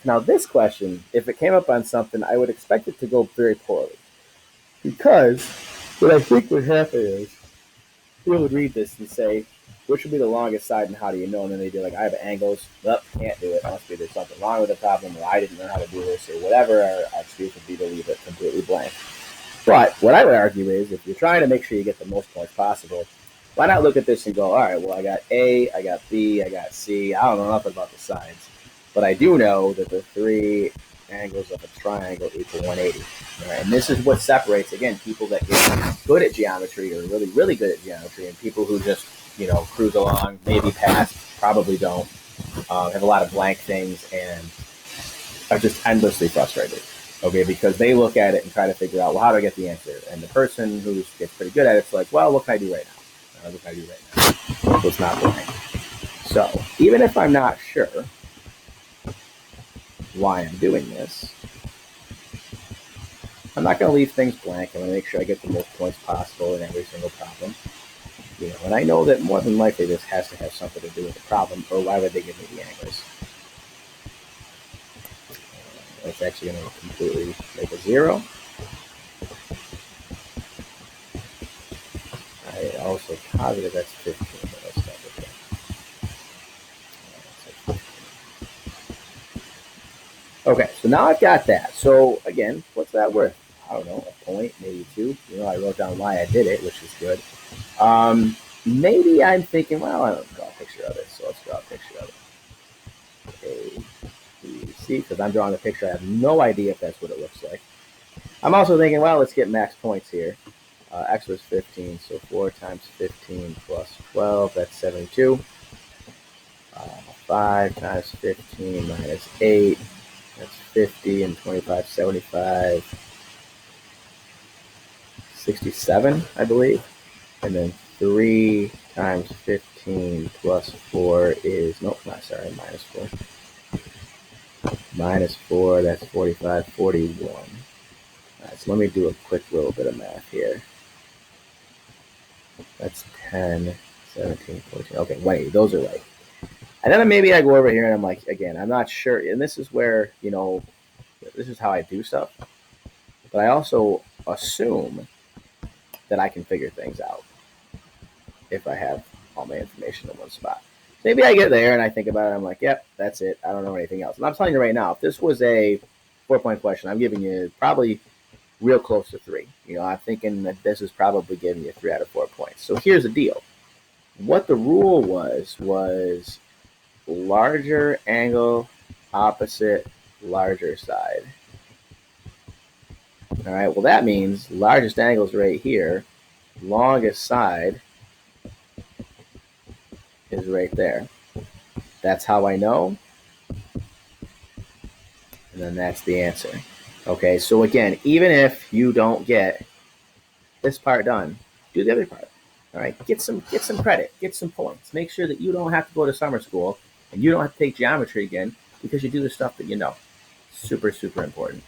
Now, this question, if it came up on something, I would expect it to go very poorly. Because what I think would happen is people would read this and say, which would be the longest side and how do you know? And then they'd be like, I have angles. Nope, can't do it. Must be there's something wrong with the problem or I didn't learn how to do this or whatever our excuse would be to leave it completely blank. But what I would argue is if you're trying to make sure you get the most points possible, why not look at this and go, all right, well, I got A, I got B, I got C. I don't know nothing about the sides. But I do know that the three angles of a triangle equal 180. Right? And this is what separates, again, people that get good at geometry or really, really good at geometry and people who just, cruise along, maybe pass, probably don't, have a lot of blank things and are just endlessly frustrated. Okay, because they look at it and try to figure out, well, how do I get the answer? And the person who gets pretty good at it's like, well, what can I do right now? What can I do right now? So it's not blank. So even if I'm not sure why I'm doing this, I'm not going to leave things blank. I'm going to make sure I get the most points possible in every single problem. And I know that more than likely this has to have something to do with the problem, or why would they give me the angles? That's actually going to completely make a 0. I also positive that's 15. But let's start with that. Okay, so now I've got that. So again, what's that worth? I don't know, a point, maybe 2. I wrote down why I did it, which is good. Maybe I'm thinking, well, I don't draw a picture of it, so let's draw a picture of it. A, B, C, because I'm drawing a picture. I have no idea if that's what it looks like. I'm also thinking, well, let's get max points here. X was 15, so 4 times 15 plus 12, that's 72. 5 times 15 minus 8, that's 50, and 25, 75, 67, I believe. And then 3 times 15 plus 4 is, minus 4. Minus 4, that's 45, 41. All right, so let me do a quick little bit of math here. That's 10, 17, 14. Okay, 180. Those are right. And then maybe I go over here and I'm like, again, I'm not sure. And this is where, this is how I do stuff. But I also assume that I can figure things out if I have all my information in one spot. Maybe I get there and I think about it. I'm like, yep, that's it. I don't know anything else. And I'm telling you right now, if this was a 4-point question, I'm giving you probably real close to 3. I'm thinking that this is probably giving you 3 out of 4 points. So here's the deal. What the rule was larger angle opposite larger side. All right, well, that means largest angle is right here. Longest side is right there. That's how I know. And then that's the answer. Okay, so again, even if you don't get this part done, do the other part. All right, get some credit, get some points. Make sure that you don't have to go to summer school and you don't have to take geometry again because you do the stuff that you know. Super, super important.